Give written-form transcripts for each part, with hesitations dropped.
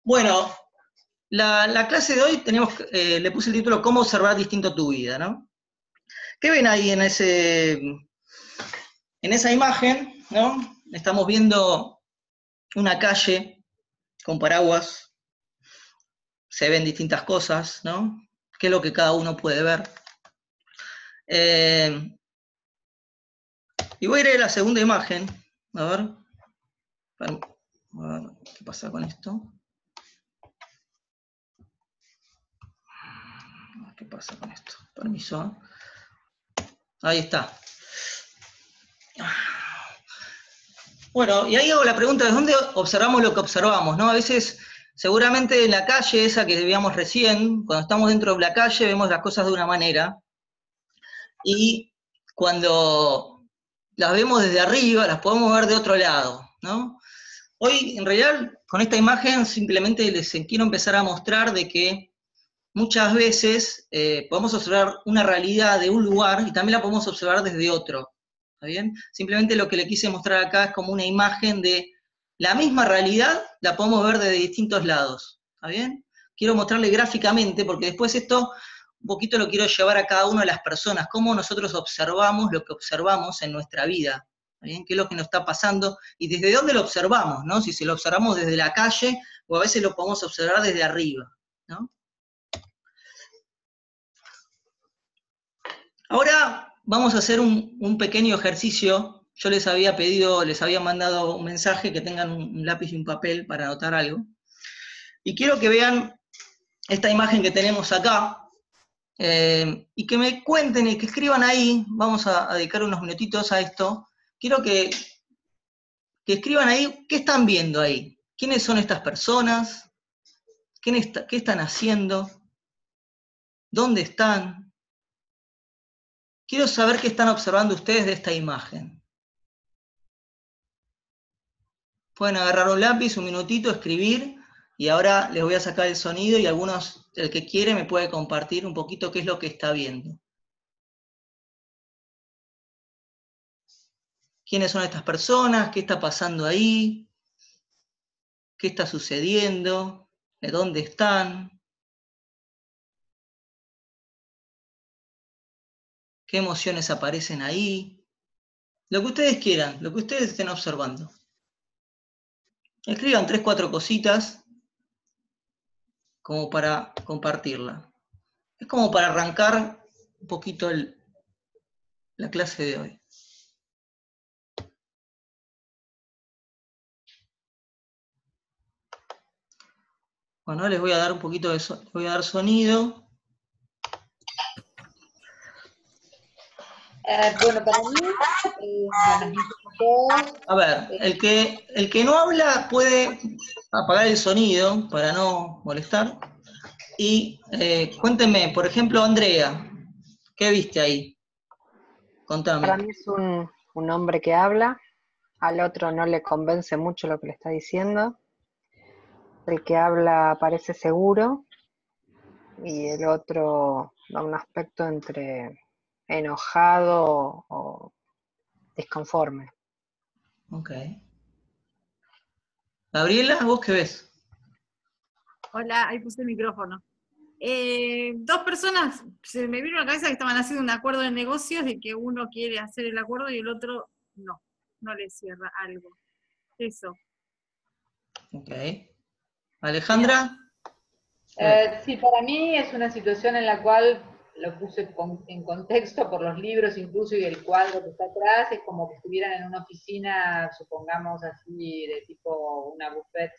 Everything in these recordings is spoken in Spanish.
Bueno, la clase de hoy le puse el título ¿Cómo observar distinto tu vida?, ¿no? ¿Qué ven ahí en esa imagen, ¿no? Estamos viendo una calle con paraguas, se ven distintas cosas, ¿no? ¿Qué es lo que cada uno puede ver? Y voy a ir a la segunda imagen, a ver qué pasa con esto. ¿Qué pasa con esto? Permiso. Ahí está. Bueno, y ahí hago la pregunta, ¿de dónde observamos lo que observamos, no? A veces, seguramente en la calle esa que veíamos recién, cuando estamos dentro de la calle vemos las cosas de una manera, y cuando las vemos desde arriba, las podemos ver de otro lado, ¿no? Hoy, en realidad, con esta imagen simplemente les quiero empezar a mostrar de que muchas veces podemos observar una realidad de un lugar y también la podemos observar desde otro. ¿Está bien? Simplemente lo que le quise mostrar acá es como una imagen de la misma realidad, la podemos ver desde distintos lados. ¿Está bien? Quiero mostrarle gráficamente, porque después esto un poquito lo quiero llevar a cada una de las personas, cómo nosotros observamos lo que observamos en nuestra vida. ¿Está bien? ¿Qué es lo que nos está pasando? Y desde dónde lo observamos, ¿no? Si se lo observamos desde la calle, o a veces lo podemos observar desde arriba, ¿no? Ahora vamos a hacer un pequeño ejercicio. Yo les había pedido, les había mandado un mensaje que tengan un lápiz y un papel para anotar algo. Y quiero que vean esta imagen que tenemos acá, y que me cuenten y que escriban ahí. Vamos a dedicar unos minutitos a esto. Quiero que escriban ahí qué están viendo ahí. ¿Quiénes son estas personas? ¿Qué están haciendo? ¿Dónde están? Quiero saber qué están observando ustedes de esta imagen. Pueden agarrar un lápiz, un minutito, escribir, y ahora les voy a sacar el sonido y algunos, el que quiere me puede compartir un poquito qué es lo que está viendo. ¿Quiénes son estas personas? ¿Qué está pasando ahí? ¿Qué está sucediendo? ¿De dónde están? ¿Qué emociones aparecen ahí? Lo que ustedes quieran, lo que ustedes estén observando. Escriban 3, 4 cositas como para compartirla. Es como para arrancar un poquito la clase de hoy. Bueno, les voy a dar un poquito de voy a dar sonido. Bueno, para mí, buenas noches a todos. A ver, el que no habla puede apagar el sonido para no molestar. Y cuéntenme, por ejemplo, Andrea, ¿qué viste ahí? Contame. Para mí es un hombre que habla, al otro no le convence mucho lo que le está diciendo. El que habla parece seguro y el otro da un aspecto entre enojado o disconforme. Ok. Gabriela, ¿vos qué ves? Hola, ahí puse el micrófono. Dos personas, se me vino a la cabeza que estaban haciendo un acuerdo de negocios de que uno quiere hacer el acuerdo y el otro no le cierra algo. Eso. Ok. Alejandra. Sí, para mí es una situación en la cual lo puse en contexto por los libros incluso y el cuadro que está atrás, es como que estuvieran en una oficina, supongamos así, de tipo una buffet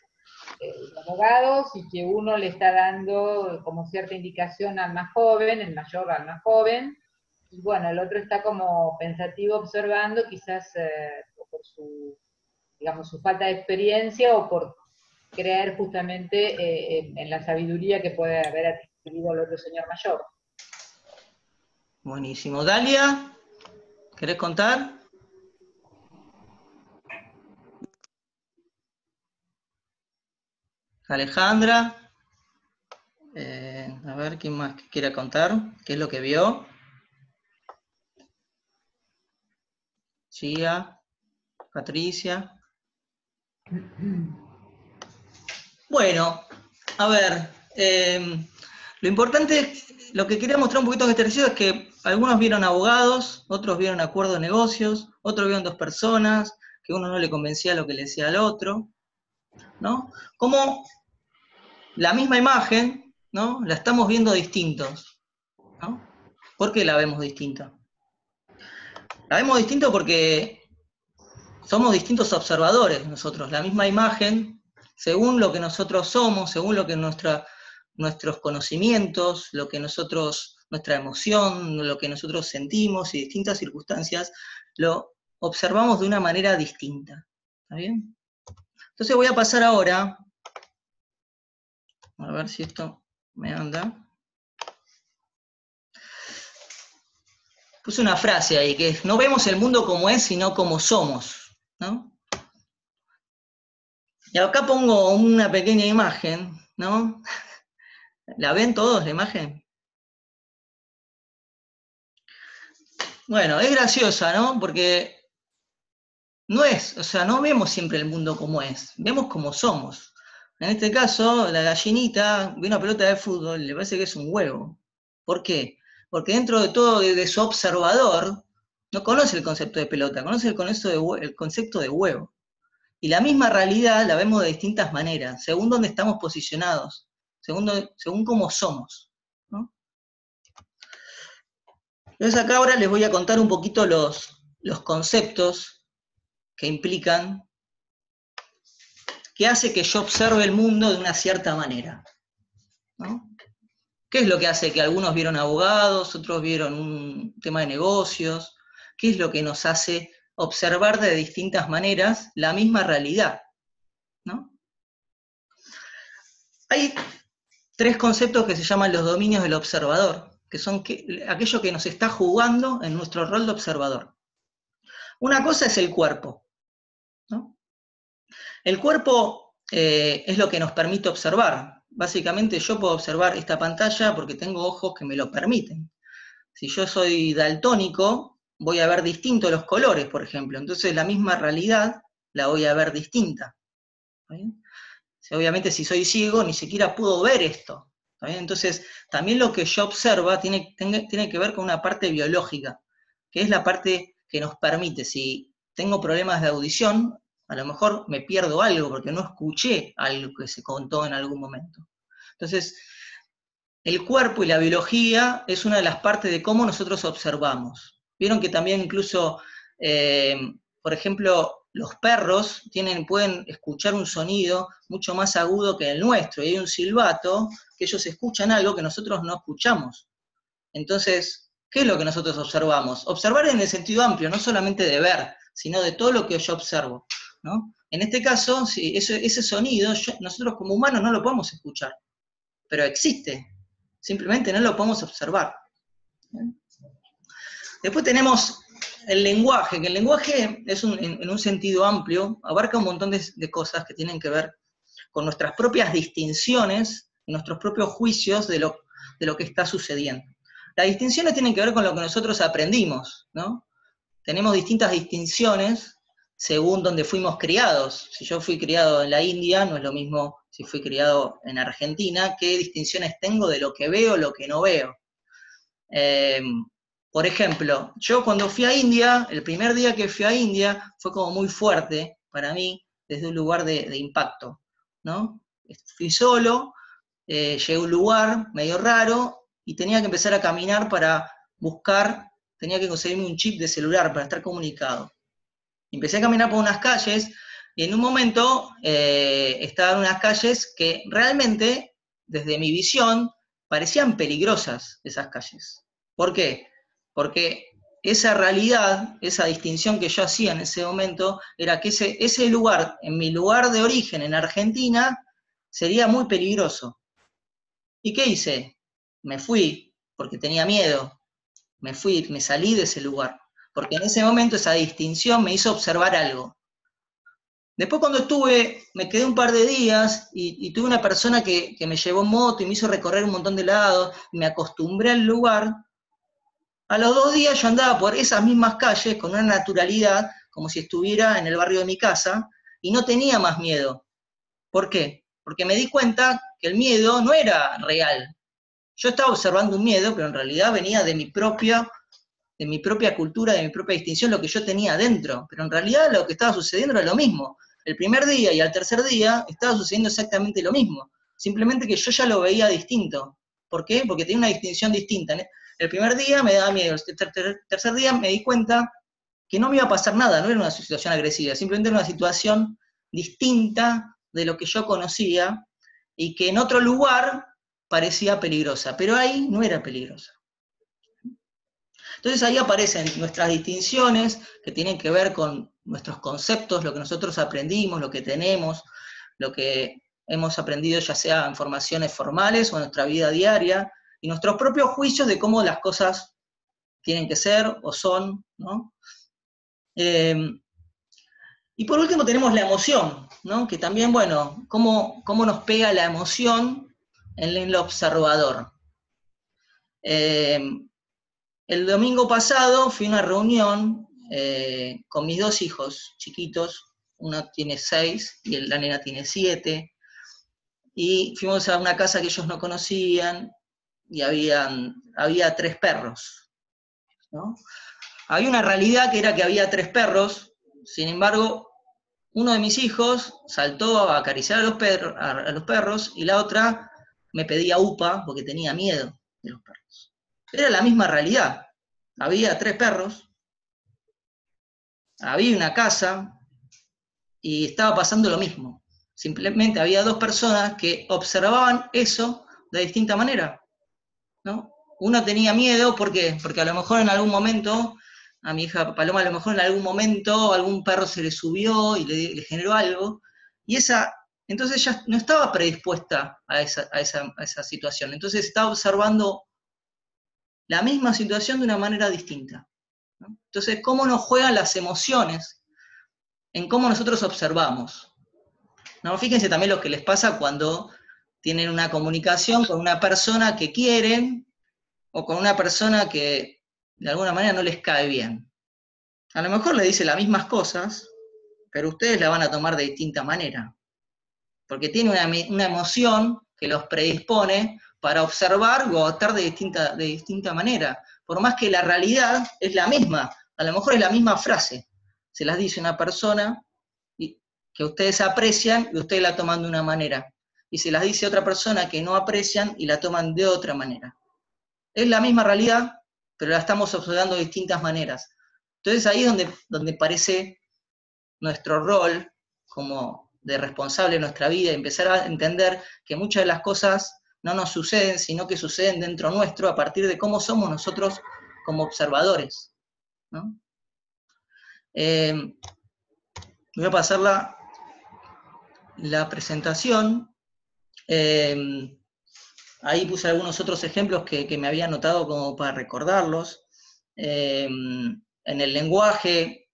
de abogados, y que uno le está dando como cierta indicación al más joven, el mayor al más joven, y bueno, el otro está como pensativo observando, quizás por su, digamos, su falta de experiencia o por creer justamente en la sabiduría que puede haber adquirido el otro señor mayor. Buenísimo. Dalia, ¿querés contar? Alejandra. A ver, ¿quién más quiere contar? ¿Qué es lo que vio? Gia, Patricia. Bueno, a ver, lo importante, lo que quería mostrar un poquito en este ejercicio es que algunos vieron abogados, otros vieron acuerdo de negocios, otros vieron dos personas, que uno no le convencía lo que le decía al otro, ¿no? Como la misma imagen, ¿no? La estamos viendo distintos, ¿no? ¿Por qué la vemos distinta? La vemos distinto porque somos distintos observadores nosotros. La misma imagen, según lo que nosotros somos, según lo que nuestros conocimientos, lo que nuestra emoción, lo que nosotros sentimos y distintas circunstancias, lo observamos de una manera distinta. ¿Está bien? Entonces voy a pasar ahora, a ver si esto me anda. Puse una frase ahí, que es, no vemos el mundo como es, sino como somos, ¿no? Y acá pongo una pequeña imagen, ¿no? ¿La ven todos, la imagen? Bueno, es graciosa, ¿no? Porque no vemos siempre el mundo como es, vemos como somos. En este caso, la gallinita ve una pelota de fútbol y le parece que es un huevo. ¿Por qué? Porque dentro de todo, de su observador, no conoce el concepto de pelota, conoce el concepto de huevo. Y la misma realidad la vemos de distintas maneras, según dónde estamos posicionados, según cómo somos, ¿no? Entonces acá ahora les voy a contar un poquito los conceptos que implican, que hace que yo observe el mundo de una cierta manera, ¿no? ¿Qué es lo que hace que algunos vieron abogados, otros vieron un tema de negocios? ¿Qué es lo que nos hace observar de distintas maneras la misma realidad, ¿no? Hay 3 conceptos que se llaman los dominios del observador, que son aquello que nos está jugando en nuestro rol de observador. Una cosa es el cuerpo, ¿no? El cuerpo es lo que nos permite observar. Básicamente yo puedo observar esta pantalla porque tengo ojos que me lo permiten. Si yo soy daltónico, voy a ver distintos los colores, por ejemplo. Entonces la misma realidad la voy a ver distinta. ¿Está bien? Obviamente si soy ciego ni siquiera puedo ver esto. ¿Está bien? Entonces también lo que yo observo tiene que ver con una parte biológica, que es la parte que nos permite, si tengo problemas de audición, a lo mejor me pierdo algo porque no escuché algo que se contó en algún momento. Entonces, el cuerpo y la biología es una de las partes de cómo nosotros observamos. Vieron que también incluso, por ejemplo, los perros pueden escuchar un sonido mucho más agudo que el nuestro, y hay un silbato que ellos escuchan algo que nosotros no escuchamos. Entonces, ¿qué es lo que nosotros observamos? Observar en el sentido amplio, no solamente de ver, sino de todo lo que yo observo, ¿no? En este caso, si ese sonido, nosotros como humanos no lo podemos escuchar, pero existe, simplemente no lo podemos observar. ¿Bien? Después tenemos el lenguaje, que el lenguaje es en un sentido amplio, abarca un montón de cosas que tienen que ver con nuestras propias distinciones y nuestros propios juicios de lo que está sucediendo. Las distinciones tienen que ver con lo que nosotros aprendimos, ¿no? Tenemos distintas distinciones según donde fuimos criados. Si yo fui criado en la India, no es lo mismo si fui criado en Argentina, qué distinciones tengo de lo que veo, lo que no veo. Por ejemplo, yo cuando fui a India, el primer día que fui a India, fue como muy fuerte para mí, desde un lugar de impacto, ¿no? Fui solo, llegué a un lugar medio raro, y tenía que empezar a caminar para buscar, tenía que conseguirme un chip de celular para estar comunicado. Empecé a caminar por unas calles, y en un momento estaba en unas calles que realmente, desde mi visión, parecían peligrosas esas calles. ¿Por qué? Porque esa realidad, esa distinción que yo hacía en ese momento, era que ese lugar, en mi lugar de origen, en Argentina, sería muy peligroso. ¿Y qué hice? Me fui, porque tenía miedo. Me fui, me salí de ese lugar. Porque en ese momento esa distinción me hizo observar algo. Después cuando me quedé un par de días y tuve una persona que me llevó en moto y me hizo recorrer un montón de lados, y me acostumbré al lugar. A los 2 días yo andaba por esas mismas calles con una naturalidad, como si estuviera en el barrio de mi casa, y no tenía más miedo. ¿Por qué? Porque me di cuenta que el miedo no era real. Yo estaba observando un miedo, pero en realidad venía de mi propia cultura, de mi propia distinción, lo que yo tenía adentro. Pero en realidad lo que estaba sucediendo era lo mismo. El primer día y al tercer día estaba sucediendo exactamente lo mismo. Simplemente que yo ya lo veía distinto. ¿Por qué? Porque tenía una distinción distinta. El primer día me daba miedo, el tercer día me di cuenta que no me iba a pasar nada, no era una situación agresiva, simplemente era una situación distinta de lo que yo conocía y que en otro lugar parecía peligrosa, pero ahí no era peligrosa. Entonces ahí aparecen nuestras distinciones que tienen que ver con nuestros conceptos, lo que nosotros aprendimos, lo que tenemos, lo que hemos aprendido ya sea en formaciones formales o en nuestra vida diaria, y nuestros propios juicios de cómo las cosas tienen que ser o son, ¿no? Y por último tenemos la emoción, ¿no? Que también, bueno, cómo nos pega la emoción en el observador. El domingo pasado fui a una reunión con mis dos hijos chiquitos, uno tiene 6 y la nena tiene 7, y fuimos a una casa que ellos no conocían, y había 3 perros, ¿no? Había una realidad que era que había 3 perros, sin embargo, uno de mis hijos saltó a acariciar a los perros, y la otra me pedía upa porque tenía miedo de los perros. Era la misma realidad. Había 3 perros, había una casa, y estaba pasando lo mismo. Simplemente había 2 personas que observaban eso de distinta manera, ¿no? Uno tenía miedo, ¿por qué? Porque a lo mejor en algún momento, a mi hija Paloma, a lo mejor en algún momento algún perro se le subió y le generó algo, y entonces ella no estaba predispuesta a esa situación, entonces estaba observando la misma situación de una manera distinta, ¿no? Entonces, ¿cómo nos juegan las emociones en cómo nosotros observamos? ¿No? Fíjense también lo que les pasa cuando tienen una comunicación con una persona que quieren, o con una persona que de alguna manera no les cae bien. A lo mejor le dice las mismas cosas, pero ustedes la van a tomar de distinta manera, porque tiene una emoción que los predispone para observar o actuar de distinta manera, por más que la realidad es la misma, a lo mejor es la misma frase, se las dice una persona que ustedes aprecian y ustedes la toman de una manera, y se las dice otra persona que no aprecian y la toman de otra manera. Es la misma realidad, pero la estamos observando de distintas maneras. Entonces ahí es donde parece nuestro rol como de responsable de nuestra vida, y empezar a entender que muchas de las cosas no nos suceden, sino que suceden dentro nuestro a partir de cómo somos nosotros como observadores, ¿no? Voy a pasar la presentación. Ahí puse algunos otros ejemplos que me había anotado como para recordarlos. En el lenguaje,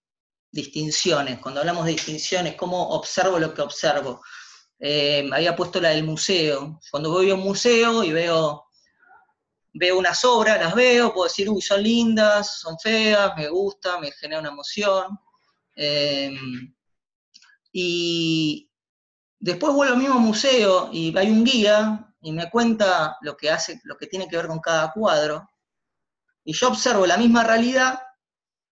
distinciones. Cuando hablamos de distinciones, cómo observo lo que observo. Había puesto la del museo. Cuando voy a un museo y veo unas obras, las veo, puedo decir, uy, son lindas, son feas, me gusta, me genera una emoción. Y después vuelvo al mismo museo y hay un guía y me cuenta lo que tiene que ver con cada cuadro, y yo observo la misma realidad,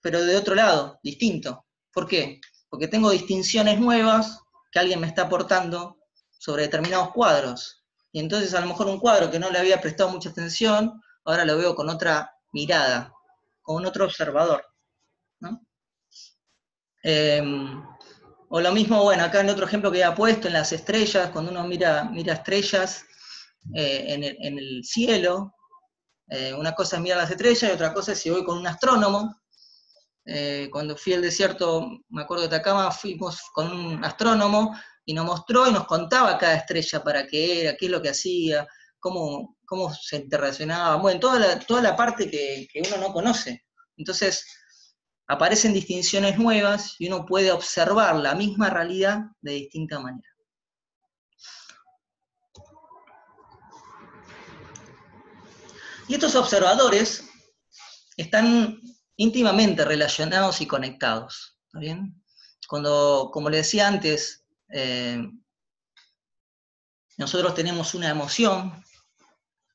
pero de otro lado, distinto. ¿Por qué? Porque tengo distinciones nuevas que alguien me está aportando sobre determinados cuadros. Y entonces a lo mejor un cuadro que no le había prestado mucha atención, ahora lo veo con otra mirada, con otro observador, ¿no? O lo mismo, bueno, acá en otro ejemplo que había puesto, en las estrellas, cuando uno mira estrellas en el cielo, una cosa es mirar las estrellas y otra cosa es si voy con un astrónomo. Cuando fui al desierto, me acuerdo de Atacama, fuimos con un astrónomo y nos mostró y nos contaba cada estrella para qué era, qué es lo que hacía, cómo se interrelacionaba, bueno, toda la parte que uno no conoce. Entonces, aparecen distinciones nuevas y uno puede observar la misma realidad de distinta manera. Y estos observadores están íntimamente relacionados y conectados, ¿está bien? Como le decía antes, nosotros tenemos una emoción.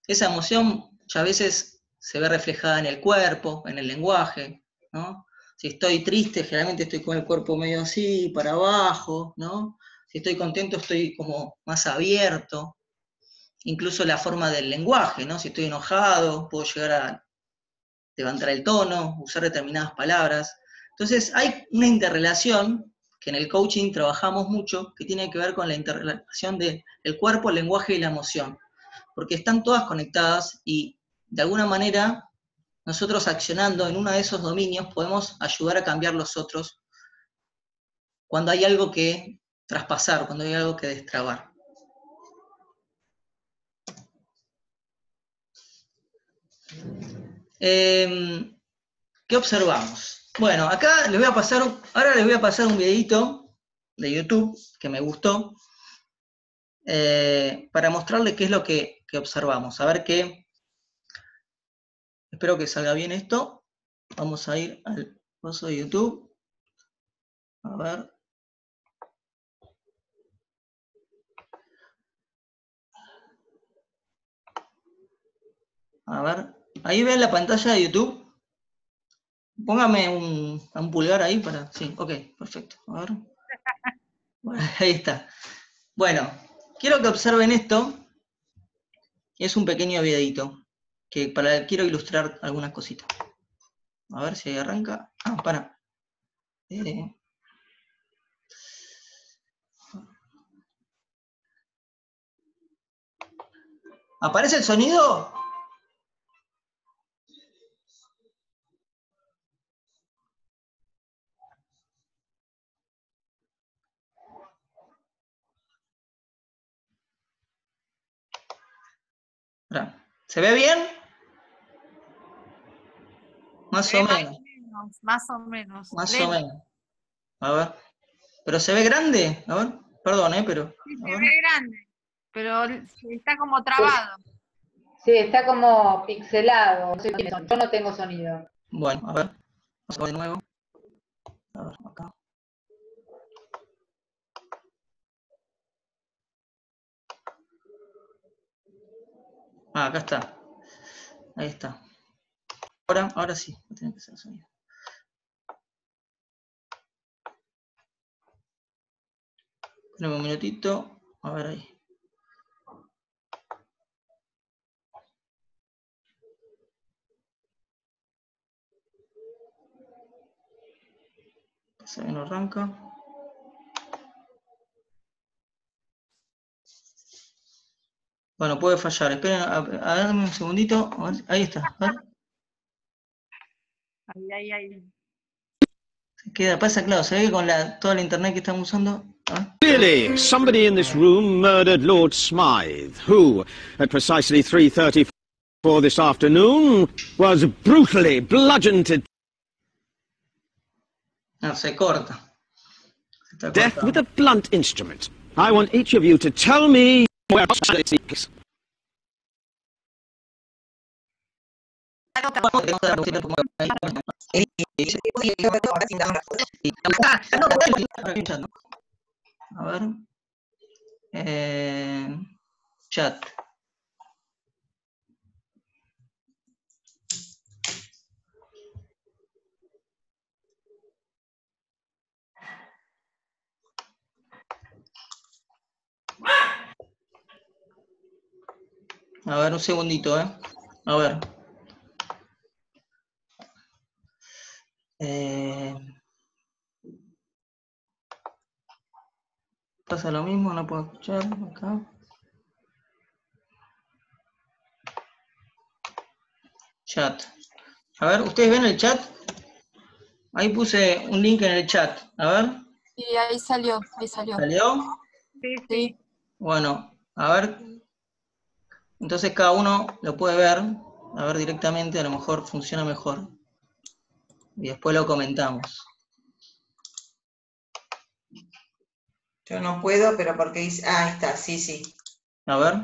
Esa emoción muchas veces se ve reflejada en el cuerpo, en el lenguaje, ¿no? Si estoy triste, generalmente estoy con el cuerpo medio así, para abajo, ¿no? Si estoy contento, estoy como más abierto. Incluso la forma del lenguaje, ¿no? Si estoy enojado, puedo llegar a levantar el tono, usar determinadas palabras. Entonces, hay una interrelación que en el coaching trabajamos mucho, que tiene que ver con la interrelación del cuerpo, el lenguaje y la emoción, porque están todas conectadas y de alguna manera nosotros accionando en uno de esos dominios podemos ayudar a cambiar los otros cuando hay algo que traspasar, cuando hay algo que destrabar. ¿Qué observamos? Bueno, acá les voy a pasar, ahora les voy a pasar un videito de YouTube que me gustó, para mostrarles qué es lo que observamos. A ver qué, espero que salga bien esto. Vamos a ir al paso de YouTube. A ver. A ver, ahí ven la pantalla de YouTube. Póngame un pulgar ahí para... Sí, ok, perfecto. A ver. Bueno, ahí está. Bueno, quiero que observen esto. Es un pequeño videito que quiero ilustrar algunas cositas. A ver si ahí arranca. Ah, para. ¿Aparece el sonido? ¿Se ve bien? Más o menos. Más o menos. Más o menos. A ver. ¿Pero se ve grande? A ver. Perdón, pero... Sí, se ve grande, pero está como trabado. Sí, está como pixelado. No sé quiénes son. Yo no tengo sonido. Bueno, a ver. Vamos a ver de nuevo. A ver, acá. Ah, acá está. Ahí está. Ahora sí, tiene que ser el sonido. Espérame un minutito. A ver ahí. Se no arranca. Bueno, puede fallar. Esperen, a darme un segundito. A ver, ahí está. A ver. Ahí. Pasa claro, se ve que con toda la internet que estamos usando. Clearly, somebody in this room murdered Lord Smythe, who, at precisely 3:34 this afternoon, was brutally bludgeoned to No, se corta. death with a blunt instrument. I want each of you to tell me where sanity is. A ver. Chat. A ver, un segundito, A ver. Pasa lo mismo, no puedo escuchar acá. Chat. A ver, ¿ustedes ven el chat? Ahí puse un link en el chat. A ver. Sí, ahí salió. ¿Salió? Sí. Bueno, a ver. Entonces cada uno lo puede ver. A ver directamente, a lo mejor funciona mejor. Y después lo comentamos. Yo no puedo, pero porque dice... Ah, ahí está, sí. A ver.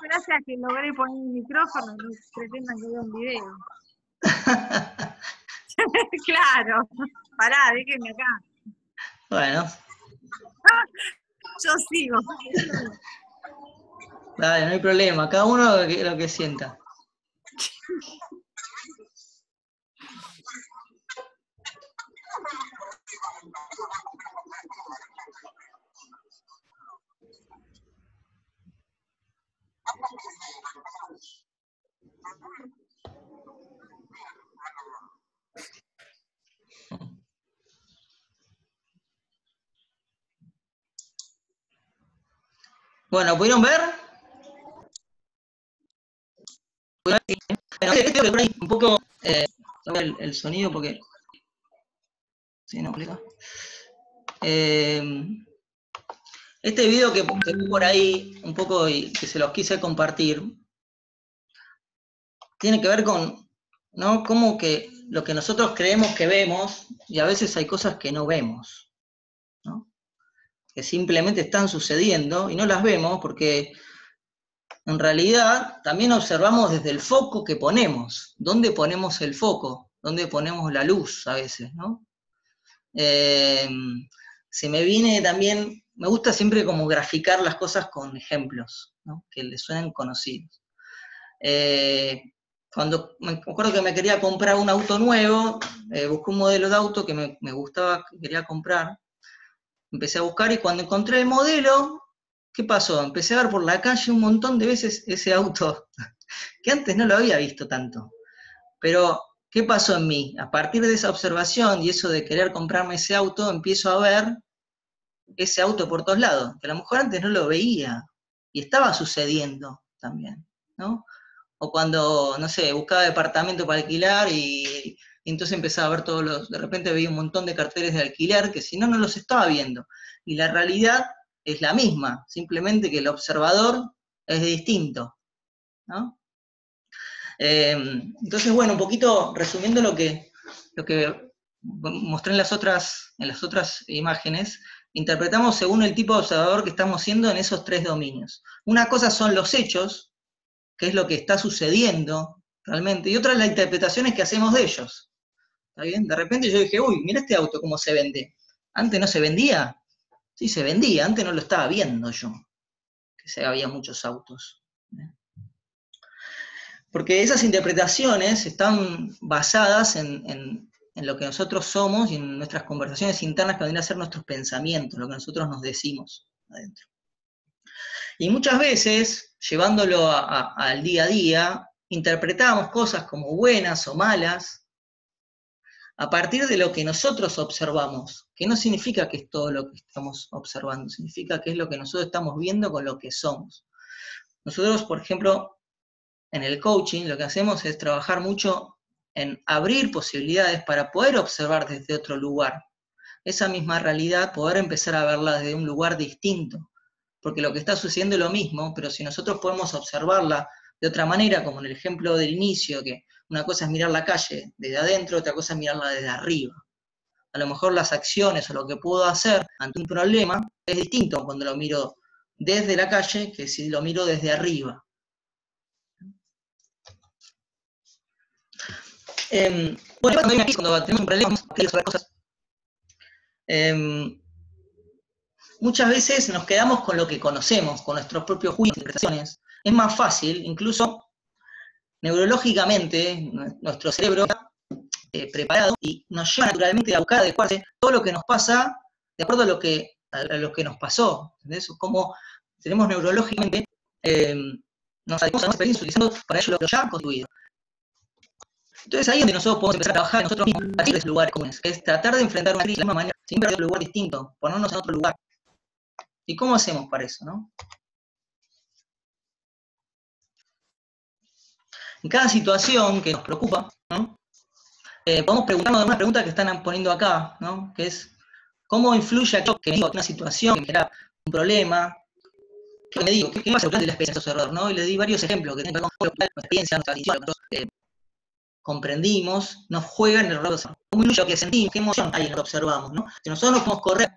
Gracias a que logré poner el micrófono, no pretendan que vea un video. Claro, pará, déjenme acá. Bueno, Yo sigo. dale, no hay problema, cada uno lo que sienta. Bueno, ¿pudieron ver? Bueno, creo que por ahí un poco el sonido porque... Sí, no, explica. Este video que vi por ahí un poco y que se los quise compartir, tiene que ver con, ¿no?, cómo que lo que nosotros creemos que vemos, y a veces hay cosas que no vemos, ¿no?, que simplemente están sucediendo y no las vemos porque en realidad también observamos desde el foco que ponemos, dónde ponemos el foco, dónde ponemos la luz a veces, ¿no? Se me viene también, me gusta siempre como graficar las cosas con ejemplos, ¿no?, que les suenen conocidos. Cuando me acuerdo que me quería comprar un auto nuevo, busqué un modelo de auto que me gustaba, que quería comprar, empecé a buscar y cuando encontré el modelo, ¿qué pasó? Empecé a ver por la calle un montón de veces ese auto, que antes no lo había visto tanto. Pero, ¿qué pasó en mí? A partir de esa observación y eso de querer comprarme ese auto, empiezo a ver ese auto por todos lados, que a lo mejor antes no lo veía, y estaba sucediendo también, ¿no? O cuando, no sé, buscaba departamento para alquilar y entonces empezaba a ver de repente veía un montón de carteles de alquiler que si no, no los estaba viendo. Y la realidad es la misma, simplemente que el observador es distinto, ¿no? Entonces, bueno, un poquito resumiendo lo que mostré en las otras imágenes, interpretamos según el tipo de observador que estamos siendo en esos tres dominios. Una cosa son los hechos, que es lo que está sucediendo realmente, y otra es las interpretaciones que hacemos de ellos. ¿Está bien? De repente yo dije, uy, mira este auto cómo se vende. ¿Antes no se vendía? Sí, se vendía, antes no lo estaba viendo yo, que había muchos autos. Porque esas interpretaciones están basadas en lo que nosotros somos y en nuestras conversaciones internas que vendrían a ser nuestros pensamientos, lo que nosotros nos decimos adentro. Y muchas veces, llevándolo al día a día, interpretamos cosas como buenas o malas a partir de lo que nosotros observamos, que no significa que es todo lo que estamos observando, significa que es lo que nosotros estamos viendo con lo que somos. Nosotros, por ejemplo, en el coaching lo que hacemos es trabajar mucho en abrir posibilidades para poder observar desde otro lugar. Esa misma realidad, poder empezar a verla desde un lugar distinto. Porque lo que está sucediendo es lo mismo, pero si nosotros podemos observarla de otra manera, como en el ejemplo del inicio, que una cosa es mirar la calle desde adentro, otra cosa es mirarla desde arriba. A lo mejor las acciones o lo que puedo hacer ante un problema es distinto cuando lo miro desde la calle que si lo miro desde arriba. Bueno, cuando tenemos un problema, queremos saber cosas. Muchas veces nos quedamos con lo que conocemos, con nuestros propios juicios e interpretaciones. Es más fácil, incluso neurológicamente, nuestro cerebro está preparado y nos lleva naturalmente a buscar adecuarse todo lo que nos pasa de acuerdo a lo que nos pasó. ¿Entendés? Como tenemos neurológicamente, nos adecuamos a nuestra experiencia utilizando para ello lo ya construido. Entonces ahí es donde nosotros podemos empezar a trabajar en nosotros mismos, a partir de lugares comunes, que es tratar de enfrentar una crisis de la misma manera, sin perder un lugar distinto, ponernos en otro lugar. ¿Y cómo hacemos para eso, no? En cada situación que nos preocupa, ¿no?, podemos preguntarnos una pregunta que están poniendo acá, ¿no?, que es, ¿cómo influye aquello que me digo, una situación que me genera un problema? ¿Qué me digo? ¿Qué pasa durante la experiencia de observador, no? Y le di varios ejemplos que tienen que ver con nuestra experiencia, nuestra visión, nosotros comprendimos, nos juegan el rol de observador. cómo influye lo que sentimos, qué emoción hay en lo que observamos, ¿no? Si nosotros no podemos correr,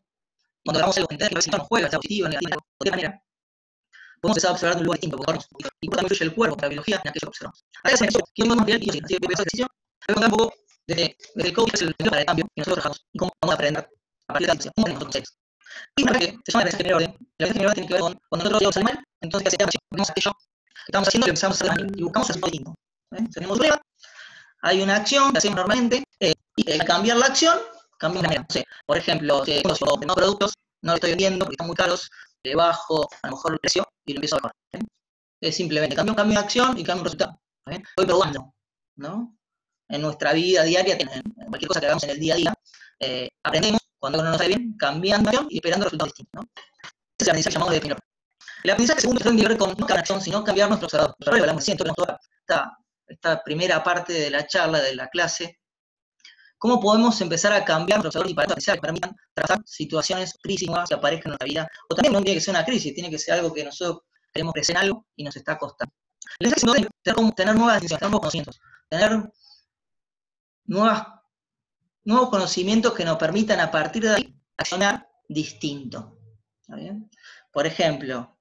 cuando hagamos algo, entender que a veces no nos juega, sea positivo, negativo, de cualquier manera, podemos empezar a observar de un lugar distinto, porque y también influye el cuerpo, la biología, en aquello que observamos. Ahora se quiero más bien, y así que empezó el ejercicio, voy a contar un poco desde el coach, que es el para el cambio, que nosotros trabajamos, y cómo vamos a aprender a partir de la cómo tenemos conceptos. Y una que se llama la aprendizaje de orden. La aprendizaje de orden tiene que ver con cuando nosotros llegamos al mal, entonces ¿qué hacemos? Vemos aquello que estamos haciendo y empezamos a hacer y buscamos el distinto. Tenemos un problema, hay una acción que hacemos normalmente, y al cambiar la acción, cambiamos la manera. No sé, por ejemplo, si tengo productos, no los estoy vendiendo porque están muy caros, le bajo a lo mejor el precio y lo empiezo a bajar. Es simplemente cambio de acción y cambio un resultado. Voy probando, ¿no? En nuestra vida diaria, en cualquier cosa que hagamos en el día a día, aprendemos, cuando no nos sale bien, cambiando acción y esperando resultados distintos, ¿no? Ese es el aprendizaje que llamamos de definir. El aprendizaje segundo tiene que ver con no cambiar acción, sino cambiar nuestro observador. Nosotros hablamos siempre en toda esta primera parte de la charla, de la clase, cómo podemos empezar a cambiar nuestro observador y para que permitan trazar situaciones, crisis nuevas que aparezcan en nuestra vida. O también no tiene que ser una crisis, tiene que ser algo que nosotros queremos crecer en algo y nos está costando. El aprendizaje segundo tiene que tener nuevas decisiones, tener nuevos conocimientos, tener nuevos conocimientos que nos permitan a partir de ahí accionar distinto. ¿Está bien? Por ejemplo,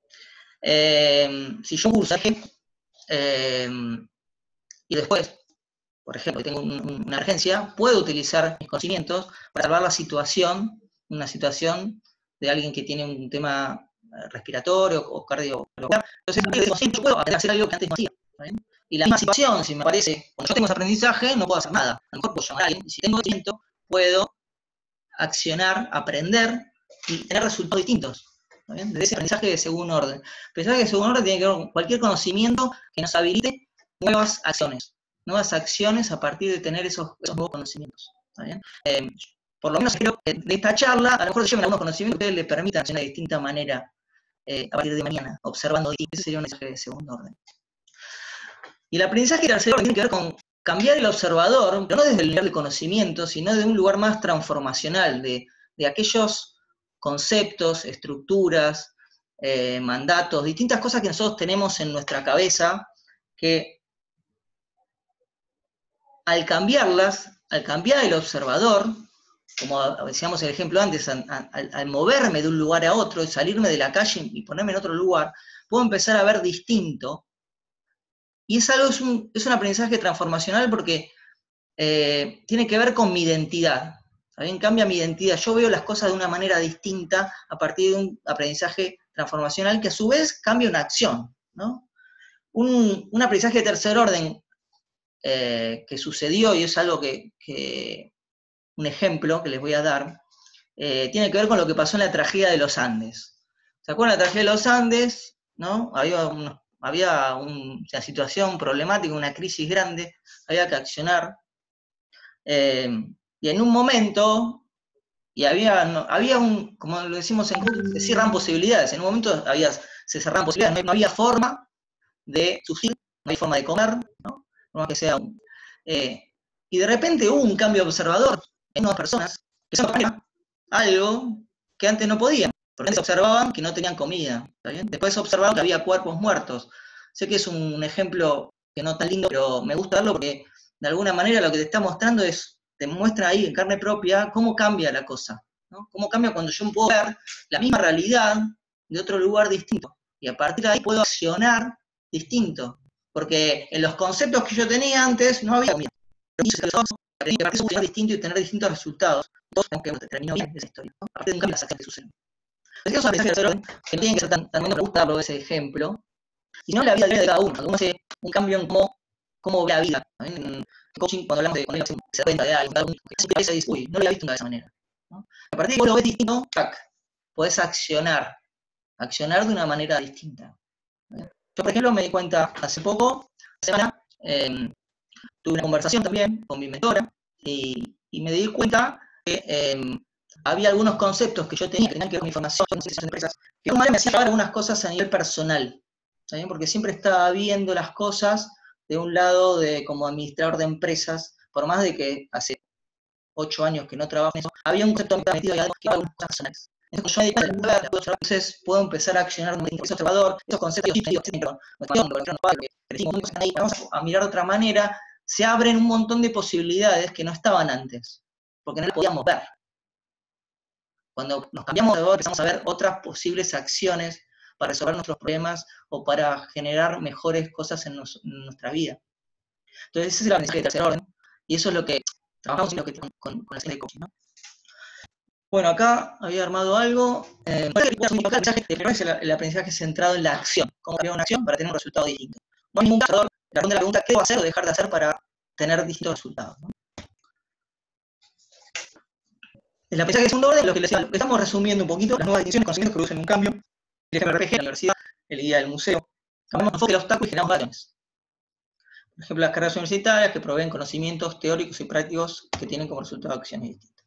si yo curso y después, por ejemplo, tengo una emergencia, puedo utilizar mis conocimientos para salvar una situación de alguien que tiene un tema respiratorio o cardiovascular. Entonces, yo puedo aprender a hacer algo que antes no hacía. ¿Está bien? Y la misma situación, si me parece, cuando yo tengo ese aprendizaje, no puedo hacer nada. A lo mejor puedo llamar a alguien, y si tengo conocimiento, puedo accionar, aprender y tener resultados distintos. ¿Está bien? Desde ese aprendizaje de segundo orden. El aprendizaje de segundo orden tiene que ver con cualquier conocimiento que nos habilite nuevas acciones a partir de tener esos nuevos conocimientos. ¿Está bien? Por lo menos creo que de esta charla, a lo mejor lleven algunos conocimientos que le permitan accionar de distinta manera a partir de mañana, observando distinto. Ese sería un mensaje de segundo orden. Y el aprendizaje tercero tiene que ver con cambiar el observador, pero no desde el nivel de conocimiento, sino de un lugar más transformacional, de aquellos conceptos, estructuras, mandatos, distintas cosas que nosotros tenemos en nuestra cabeza, que al cambiar el observador, como decíamos el ejemplo antes, al moverme de un lugar a otro, y salirme de la calle y ponerme en otro lugar, puedo empezar a ver distinto. Y es un aprendizaje transformacional porque tiene que ver con mi identidad. También cambia mi identidad. Yo veo las cosas de una manera distinta a partir de un aprendizaje transformacional que a su vez cambia una acción, ¿no? Un aprendizaje de tercer orden que sucedió, y es algo un ejemplo que les voy a dar, tiene que ver con lo que pasó en la tragedia de los Andes. ¿Se acuerdan de la tragedia de los Andes? ¿No? Había una situación problemática, una crisis grande, había que accionar, y en un momento, y había como lo decimos en Google, se cierran posibilidades, en un momento se cerraban posibilidades, no había forma de subsistir, no había forma de comer, ¿no? No que sea y de repente hubo un cambio observador en unas personas que se algo que antes no podían, porque antes observaban que no tenían comida, ¿está bien? Después observaban que había cuerpos muertos. Sé que es un ejemplo que no tan lindo, pero me gusta verlo porque de alguna manera lo que te está mostrando te muestra ahí en carne propia cómo cambia la cosa, ¿no? Cómo cambia cuando yo puedo ver la misma realidad de otro lugar distinto, y a partir de ahí puedo accionar distinto, porque en los conceptos que yo tenía antes no había comida. Aprendí que funcionar distinto y tener distintos resultados. Todos tenemos que terminó bien esa historia, ¿no? A partir de un cambio de las acciones que suceden. Entonces, que no tienen que ser tan bueno, me gusta darlo ese ejemplo, y no la vida de cada uno. Uno hace un cambio en cómo ve la vida. En coaching, cuando hablamos cuando se da cuenta de algo, siempre se dice, uy, no lo había visto de esa manera, ¿no? A partir de que vos lo ves distinto, podés accionar de una manera distinta. Yo, por ejemplo, me di cuenta hace poco, semana, tuve una conversación también con mi mentora, y me di cuenta que había algunos conceptos que yo tenía que tenían que ver con mi formación, con mis empresas, que de alguna manera me hacían llevar algunas cosas a nivel personal, ¿sabes? Porque siempre estaba viendo las cosas de un lado como administrador de empresas, por más de que hace 8 años que no trabajo en eso, había un concepto metido ahí adentro que era algunas cosas personales. Entonces puedo empezar a accionar como observador, esos conceptos, vamos a mirar de otra manera, se abren un montón de posibilidades que no estaban antes. porque no la podíamos ver. Cuando nos cambiamos de observador, empezamos a ver otras posibles acciones para resolver nuestros problemas o para generar mejores cosas en nuestra vida. Entonces, ese es el aprendizaje de tercer orden, y eso es lo que trabajamos y lo que con la serie de coaching, ¿no? Bueno, acá había armado algo. El aprendizaje centrado en la acción. ¿Cómo crear una acción para tener un resultado distinto? No hay ningún observador que responde a la pregunta ¿qué debo hacer o dejar de hacer para tener distintos resultados? ¿No? El aprendizaje de segundo orden, lo que les decía, estamos resumiendo un poquito las nuevas definiciones, conocimientos que producen un cambio. El RPG, la universidad, el guía del museo. Cambiamos enfoque del obstáculo y generamos acciones. Por ejemplo, las carreras universitarias que proveen conocimientos teóricos y prácticos que tienen como resultado acciones distintas.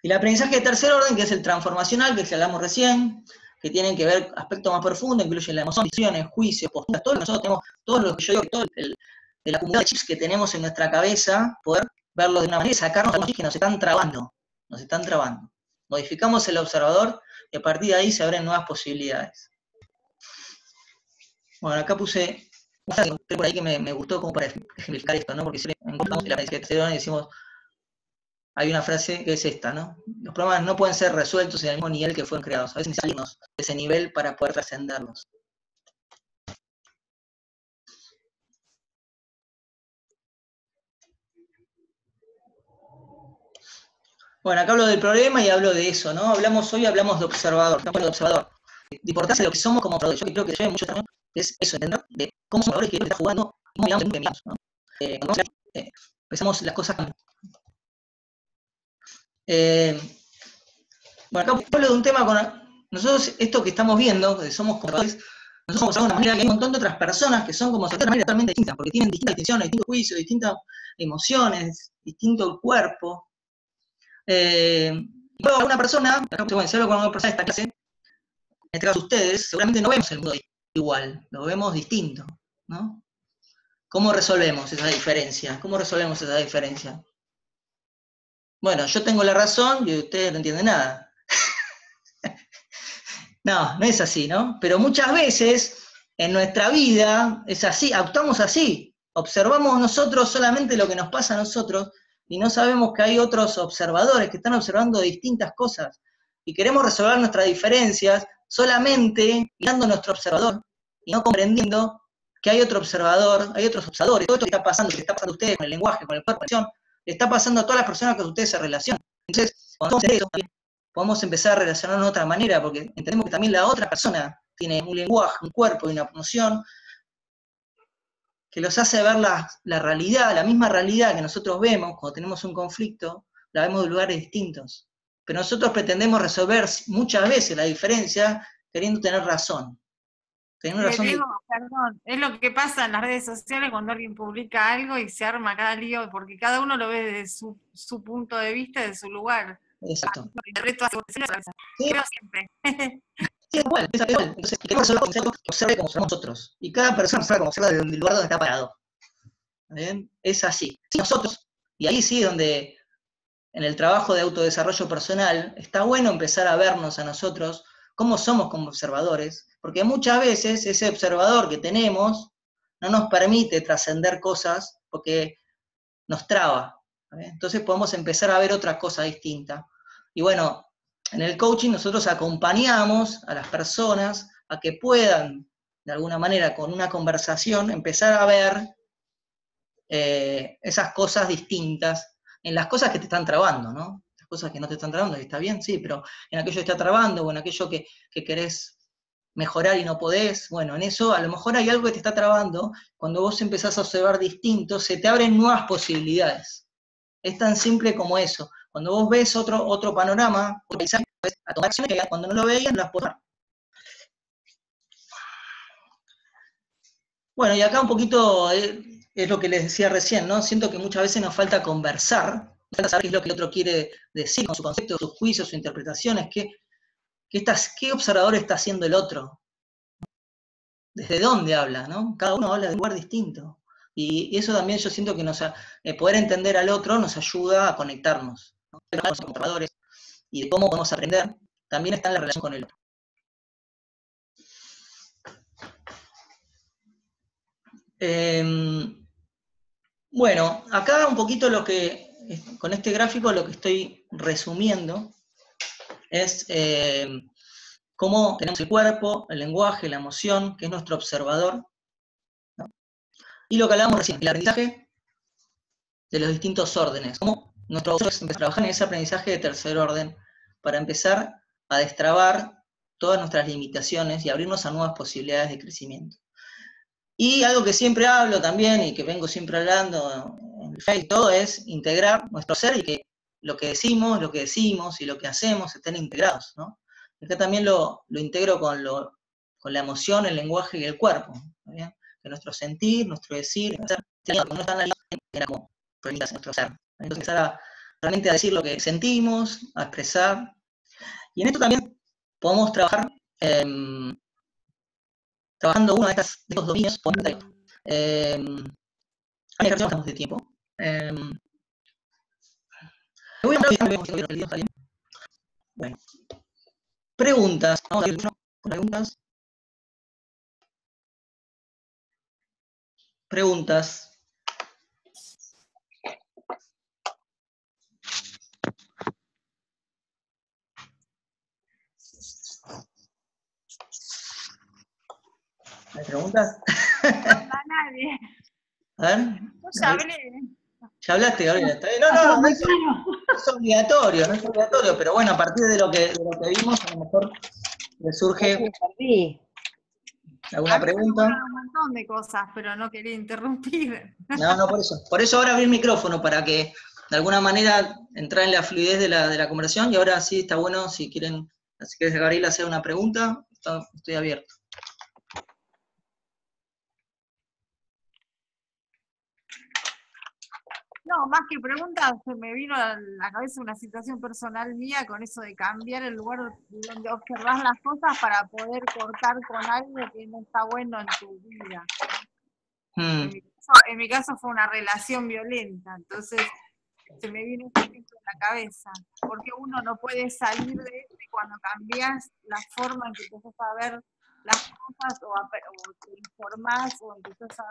Y el aprendizaje de tercer orden, que es el transformacional, que hablamos recién, que tienen que ver aspectos más profundos, incluyen la emoción, decisiones, juicios, posturas, todo lo que nosotros tenemos, todo lo que yo digo, todo el acumulado de chips que tenemos en nuestra cabeza, poder verlo de una manera y sacarnos los chips que nos están trabando. Nos están trabando. Modificamos el observador y a partir de ahí se abren nuevas posibilidades. Bueno, acá puse una frase por ahí que me gustó como para ejemplificar esto, ¿no? Porque si encontramos el aprendizaje de tercer orden y decimos, hay una frase que es esta, ¿no? Los problemas no pueden ser resueltos en el mismo nivel que fueron creados. A veces necesitamos de ese nivel para poder trascenderlos. Bueno, acá hablo del problema y hablo de eso, ¿no? Hoy hablamos de observador, estamos hablando de observador. De importancia de lo que somos como observadores. Yo creo que lleva mucho también es eso, entender de cómo somos observadores que están jugando, cómo miramos, ¿no? Cuando empezamos las cosas cambian. Bueno, acá hablo de un tema con nosotros, esto que estamos viendo, que somos observadores, nosotros somos observadores de una manera que hay un montón de otras personas que son como observadores de una manera totalmente distinta, porque tienen distintas intenciones, distintos juicios, distintas emociones, distinto cuerpo. Luego una persona, bueno, si hablo con una persona de esta clase, en este caso ustedes, seguramente no vemos el mundo igual, lo vemos distinto, ¿no? ¿Cómo resolvemos esa diferencia? ¿Cómo resolvemos esa diferencia? Bueno, yo tengo la razón y ustedes no entienden nada. No, no es así, ¿no? Pero muchas veces en nuestra vida es así, actuamos así. Observamos nosotros solamente lo que nos pasa a nosotros y no sabemos que hay otros observadores que están observando distintas cosas. Y queremos resolver nuestras diferencias solamente mirando a nuestro observador y no comprendiendo que hay otro observador, hay otros observadores. Todo esto que está pasando, que está pasando a ustedes con el lenguaje, con el cuerpo, con la acción, le está pasando a todas las personas con que ustedes se relacionan. Entonces, cuando hacemos eso, podemos empezar a relacionarnos de otra manera, porque entendemos que también la otra persona tiene un lenguaje, un cuerpo y una emoción que los hace ver la realidad, la misma realidad que nosotros vemos cuando tenemos un conflicto, la vemos de lugares distintos. Pero nosotros pretendemos resolver muchas veces la diferencia queriendo tener razón. Diego, perdón, es lo que pasa en las redes sociales cuando alguien publica algo y se arma cada lío, porque cada uno lo ve desde su punto de vista, de su lugar. Exacto. Sí. Creo siempre. Sí, es igual. Entonces, queremos resolver que observe como somos nosotros. Y cada persona observa como observa desde el lugar donde está parado. ¿Bien? Es así. Si nosotros, y ahí sí es donde en el trabajo de autodesarrollo personal está bueno empezar a vernos a nosotros cómo somos como observadores, porque muchas veces ese observador que tenemos no nos permite trascender cosas porque nos traba. Entonces podemos empezar a ver otra cosa distinta. Y bueno, en el coaching nosotros acompañamos a las personas a que puedan, de alguna manera, con una conversación, empezar a ver esas cosas distintas en las cosas que te están trabando, ¿no? Las cosas que no te están trabando, está bien, sí, pero en aquello que te está trabando o en aquello que querés mejorar y no podés, bueno, en eso a lo mejor hay algo que te está trabando, cuando vos empezás a observar distinto, se te abren nuevas posibilidades. Es tan simple como eso. Cuando vos ves otro panorama, otro paisaje, a tomar acciones que cuando no lo veías, no las podés ver. Bueno, y acá un poquito es lo que les decía recién, ¿no? Siento que muchas veces nos falta conversar, nos falta saber qué es lo que el otro quiere decir con su concepto, sus juicios, sus interpretaciones, qué observador está haciendo el otro, desde dónde habla, ¿no? Cada uno habla de un lugar distinto. Y eso también yo siento que poder entender al otro nos ayuda a conectarnos, ¿no? Los observadores y de cómo podemos aprender, también está en la relación con el otro. Bueno, acá un poquito lo que con este gráfico lo que estoy resumiendo es cómo tenemos el cuerpo, el lenguaje, la emoción, que es nuestro observador, ¿no? Y lo que hablábamos recién, el aprendizaje de los distintos órdenes, cómo nuestro observador empieza a trabajar en ese aprendizaje de tercer orden para empezar a destrabar todas nuestras limitaciones y abrirnos a nuevas posibilidades de crecimiento. Y algo que siempre hablo también, y que vengo siempre hablando en el Facebook, todo es integrar nuestro ser y que lo que decimos y lo que hacemos estén integrados, ¿no? Acá también lo integro con la emoción, el lenguaje y el cuerpo, ¿no? Que nuestro sentir, nuestro decir, no están alineados, era como premitas en nuestro ser. Entonces empezar realmente a decir lo que sentimos, a expresar. Y en esto también podemos trabajar trabajando uno de estos dominios. Hay ejercicios de tiempo. Voy a hablar. Bueno. Preguntas. Vamos a ver preguntas. Preguntas. ¿Hay preguntas? No, a nadie. A ver. Yo ya hablé. Ya hablaste, Gabriela. No es obligatorio, no es obligatorio, pero bueno, a partir de lo que vimos, a lo mejor le surge alguna pregunta. Un montón de cosas, pero no quería interrumpir. No, por eso. Por eso ahora abrí el micrófono, para que de alguna manera entrar en la fluidez de la conversación, y ahora sí está bueno, si quieres, Gabriela, hacer una pregunta, estoy abierto. No, más que preguntas, se me vino a la cabeza una situación personal mía con eso de cambiar el lugar donde observas las cosas para poder cortar con algo que no está bueno en tu vida. En mi caso fue una relación violenta, entonces se me vino un ejemplo en la cabeza, porque uno no puede salir de esto y cuando cambias la forma en que empezás a ver las cosas o te informás o empezás a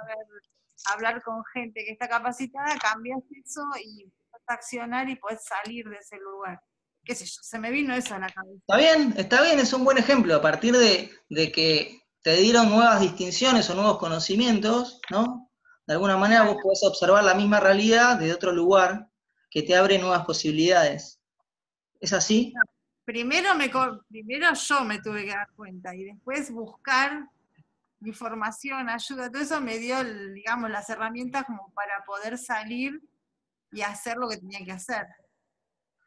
hablar con gente que está capacitada, cambias eso y empezás a accionar y podés salir de ese lugar. Qué sé yo, se me vino eso a la cabeza. Está bien, es un buen ejemplo, a partir de que te dieron nuevas distinciones o nuevos conocimientos, ¿no? De alguna manera vos podés observar la misma realidad desde otro lugar que te abre nuevas posibilidades. ¿Es así? Primero yo me tuve que dar cuenta y después buscar información, ayuda, todo eso me dio, digamos, las herramientas como para poder salir y hacer lo que tenía que hacer.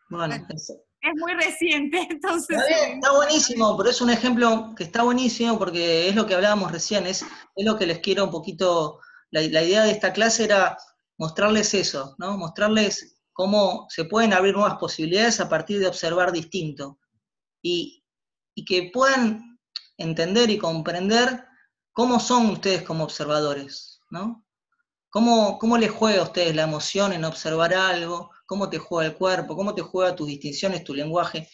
Bueno, es muy reciente, entonces... Está buenísimo, pero es un ejemplo que está buenísimo porque es lo que hablábamos recién, es lo que les quiero un poquito, la idea de esta clase era mostrarles eso, ¿no? Mostrarles cómo se pueden abrir nuevas posibilidades a partir de observar distinto. Y que puedan entender y comprender cómo son ustedes como observadores, ¿no? ¿Cómo les juega a ustedes la emoción en observar algo? ¿Cómo te juega el cuerpo? ¿Cómo te juega tus distinciones, tu lenguaje?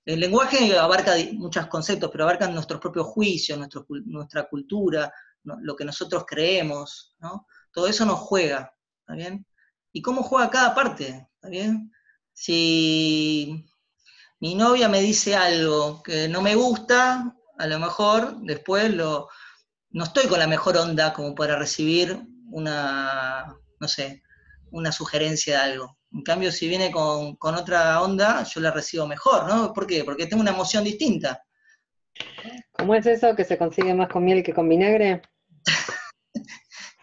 El lenguaje abarca muchos conceptos, pero abarcan nuestros propios juicios, nuestra cultura, lo que nosotros creemos, ¿no? Todo eso nos juega, ¿está bien? ¿Y cómo juega cada parte? ¿Está bien? Si mi novia me dice algo que no me gusta, a lo mejor después no estoy con la mejor onda como para recibir una sugerencia de algo. En cambio, si viene con otra onda, yo la recibo mejor, ¿no? ¿Por qué? Porque tengo una emoción distinta. ¿Cómo es eso que se consigue más con miel que con vinagre?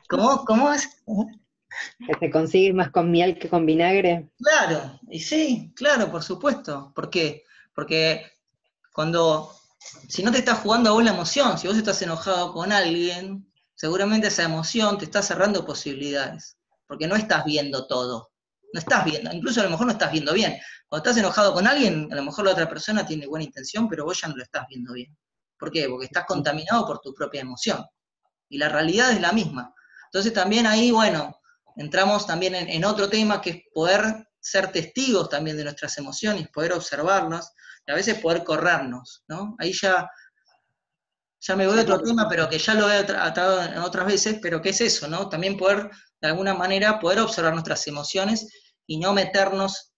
¿Cómo es? ¿Que se consigue más con miel que con vinagre? Claro, y sí, claro, por supuesto. ¿Por qué? Porque si no te estás jugando a vos la emoción, si vos estás enojado con alguien, seguramente esa emoción te está cerrando posibilidades, porque no estás viendo todo. No estás viendo, incluso a lo mejor no estás viendo bien. Cuando estás enojado con alguien, a lo mejor la otra persona tiene buena intención, pero vos ya no lo estás viendo bien. ¿Por qué? Porque estás contaminado por tu propia emoción. Y la realidad es la misma. Entonces también ahí, bueno, entramos también en otro tema, que es poder ser testigos también de nuestras emociones, poder observarlas, y a veces poder corrernos, ¿no? Ahí ya me voy a otro tema, pero que ya lo he tratado en otras veces, pero ¿qué es eso, no? También poder, de alguna manera, poder observar nuestras emociones y no meternos,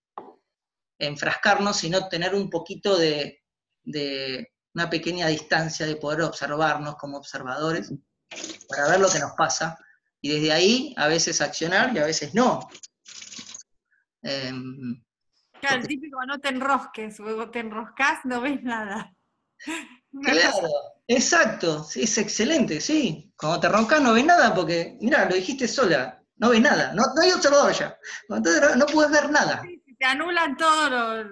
enfrascarnos, sino tener un poquito de una pequeña distancia de poder observarnos como observadores para ver lo que nos pasa, y desde ahí a veces accionar y a veces no. Claro, el típico no te enrosques, luego te enroscas, no ves nada. Claro, exacto, sí, es excelente, sí. Cuando te roncas no ves nada porque, mirá, lo dijiste sola, no ves nada, no hay observador ya. Entonces no puedes ver nada. Sí, te anulan todos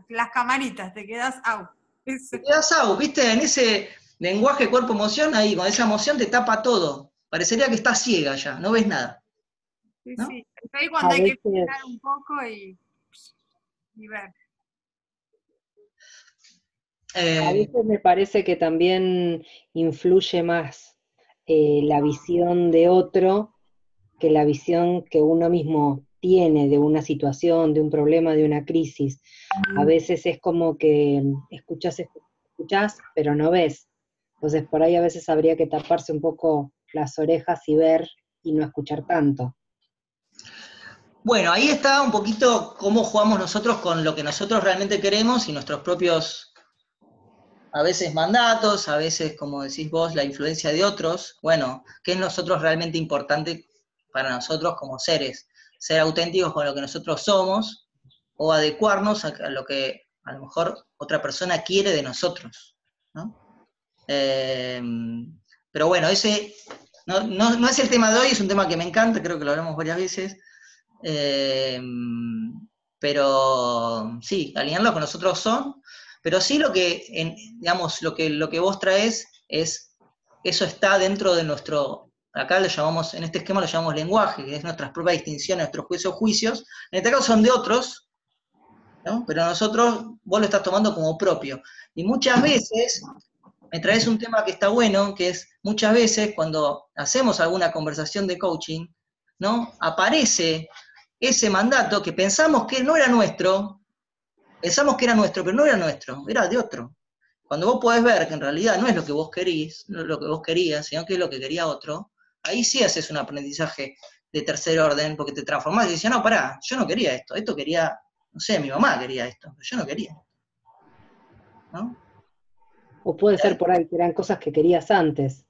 las camaritas, te quedas out. Te quedas out, viste, en ese lenguaje cuerpo-emoción, ahí, con esa emoción te tapa todo. Parecería que estás ciega ya, no ves nada. Sí, ¿No? sí. Es ahí cuando A hay que veces, frenar un poco y ver. a veces me parece que también influye más la visión de otro que la visión que uno mismo tiene de una situación, de un problema, de una crisis. A veces es como que escuchás, pero no ves. Entonces por ahí a veces habría que taparse un poco las orejas y ver y no escuchar tanto. Bueno, ahí está un poquito cómo jugamos nosotros con lo que nosotros realmente queremos y nuestros propios, a veces mandatos, a veces, como decís vos, la influencia de otros. Bueno, ¿qué es nosotros realmente importante para nosotros como seres? Ser auténticos con lo que nosotros somos o adecuarnos a lo que a lo mejor otra persona quiere de nosotros, ¿no? Pero bueno, ese no es el tema de hoy, es un tema que me encanta, creo que lo hablamos varias veces. Pero sí, alinearlo con nosotros son, pero sí lo que, digamos, lo que vos traes es, eso está dentro de nuestro, acá lo llamamos, en este esquema lo llamamos lenguaje, que es nuestras propias distinciones, nuestros juicios, en este caso son de otros, ¿no? Pero nosotros, vos lo estás tomando como propio. Y muchas veces, me traes un tema que está bueno, que es muchas veces cuando hacemos alguna conversación de coaching, ¿no? Aparece ese mandato que pensamos que no era nuestro, pensamos que era nuestro, pero no era nuestro, era de otro. Cuando vos podés ver que en realidad no es lo que vos querís, no es lo que vos querías, sino que es lo que quería otro, ahí sí haces un aprendizaje de tercer orden, porque te transformás y dices, no, pará, yo no quería esto quería, no sé, mi mamá quería esto, pero yo no quería. ¿No? O puede ser por ahí, que eran cosas que querías antes.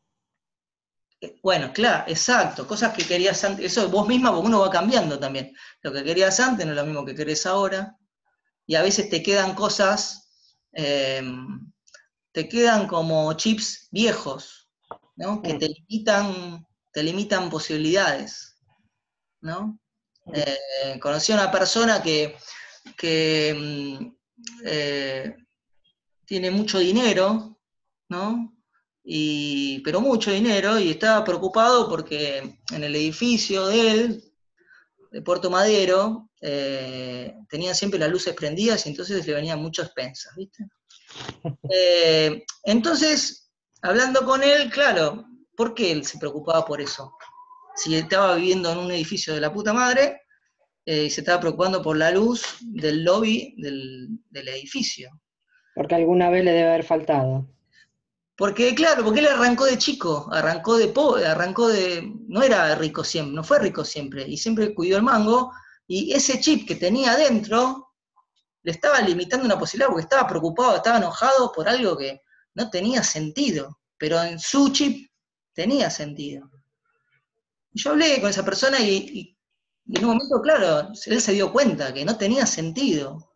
Bueno, claro, exacto, cosas que querías antes, eso vos misma, porque uno va cambiando también. Lo que querías antes no es lo mismo que querés ahora, y a veces te quedan cosas, te quedan como chips viejos, ¿no? Que te limitan posibilidades, ¿no? Conocí a una persona que tiene mucho dinero, ¿no? Pero mucho dinero, y estaba preocupado porque en el edificio de él, de Puerto Madero, tenían siempre las luces prendidas y entonces le venían muchas pensas, ¿viste? Entonces, hablando con él, claro, ¿por qué él se preocupaba por eso? Si estaba viviendo en un edificio de la puta madre y se estaba preocupando por la luz del lobby del edificio. Porque alguna vez le debe haber faltado. Porque, claro, porque él arrancó de chico, arrancó de pobre, no era rico siempre, no fue rico siempre, y siempre cuidó el mango, y ese chip que tenía adentro le estaba limitando una posibilidad, porque estaba preocupado, estaba enojado por algo que no tenía sentido, pero en su chip tenía sentido. Y yo hablé con esa persona y en un momento, claro, él se dio cuenta que no tenía sentido,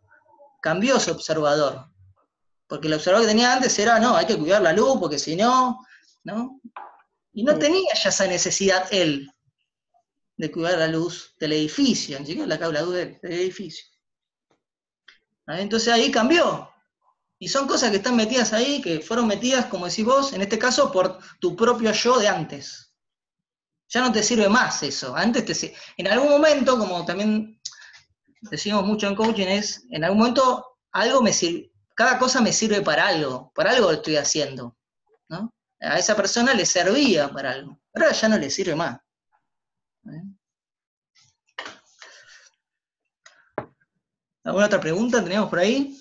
cambió su observador. Porque el observador que tenía antes era, no, hay que cuidar la luz, porque si no, ¿no? Y no tenía ya esa necesidad él de cuidar la luz del edificio, ni siquiera la luz del edificio. Entonces ahí cambió. Y son cosas que están metidas ahí, que fueron metidas, como decís vos, en este caso, por tu propio yo de antes. Ya no te sirve más eso. Antes en algún momento, como también decimos mucho en coaching, es, en algún momento algo me sirve, cada cosa me sirve para algo lo estoy haciendo, ¿no? A esa persona le servía para algo, pero ahora ya no le sirve más. ¿Alguna otra pregunta teníamos por ahí?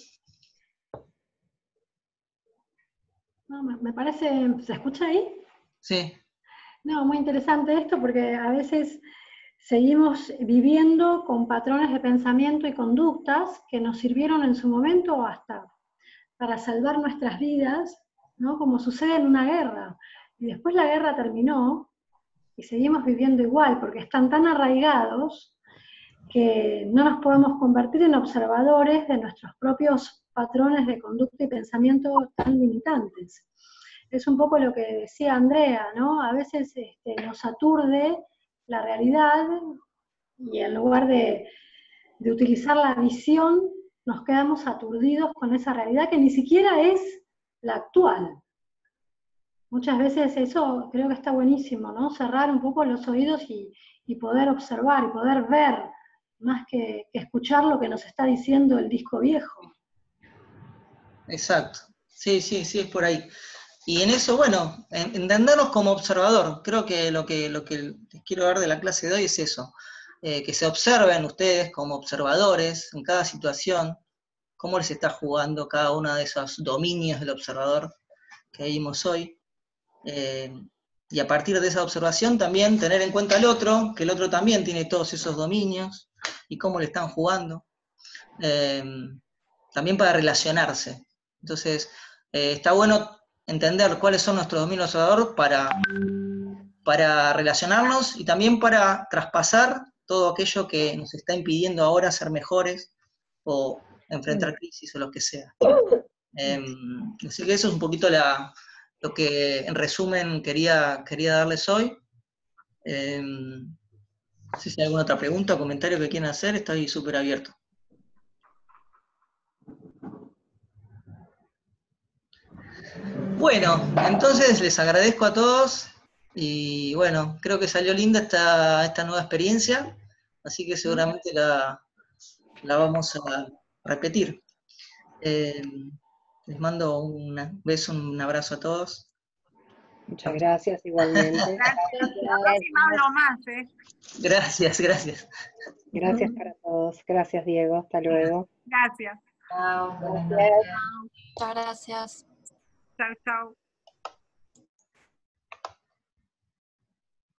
No, me parece, ¿se escucha ahí? Sí. No, muy interesante esto porque a veces seguimos viviendo con patrones de pensamiento y conductas que nos sirvieron en su momento hasta para salvar nuestras vidas, ¿no? Como sucede en una guerra. Y después la guerra terminó y seguimos viviendo igual, porque están tan arraigados que no nos podemos convertir en observadores de nuestros propios patrones de conducta y pensamiento tan limitantes. Es un poco lo que decía Andrea, ¿no? A veces nos aturde la realidad y en lugar de utilizar la visión, nos quedamos aturdidos con esa realidad que ni siquiera es la actual. Muchas veces eso creo que está buenísimo, ¿no? Cerrar un poco los oídos y poder observar y poder ver, más que escuchar lo que nos está diciendo el disco viejo. Exacto. Sí, sí, sí, es por ahí. Y en eso, bueno, entendernos como observador. Creo que lo que les quiero dar de la clase de hoy es eso. Que se observen ustedes como observadores en cada situación, cómo les está jugando cada uno de esos dominios del observador que vimos hoy. Y a partir de esa observación también tener en cuenta al otro, que el otro también tiene todos esos dominios y cómo le están jugando. También para relacionarse. Entonces, está bueno entender cuáles son nuestros dominios observador para relacionarnos y también para traspasar todo aquello que nos está impidiendo ahora ser mejores o enfrentar crisis o lo que sea. Así que eso es un poquito lo que en resumen quería darles hoy. No sé si hay alguna otra pregunta o comentario que quieran hacer, estoy súper abierto. Bueno, entonces les agradezco a todos y bueno, creo que salió linda esta nueva experiencia, así que seguramente la vamos a repetir. Les mando un beso, un abrazo a todos. Muchas gracias, igualmente. Gracias. La próxima hablo más, ¿eh? Gracias, gracias. Gracias para todos. Gracias, Diego. Hasta luego. Gracias. Chao, buenas noches. Muchas gracias. Chao, chao.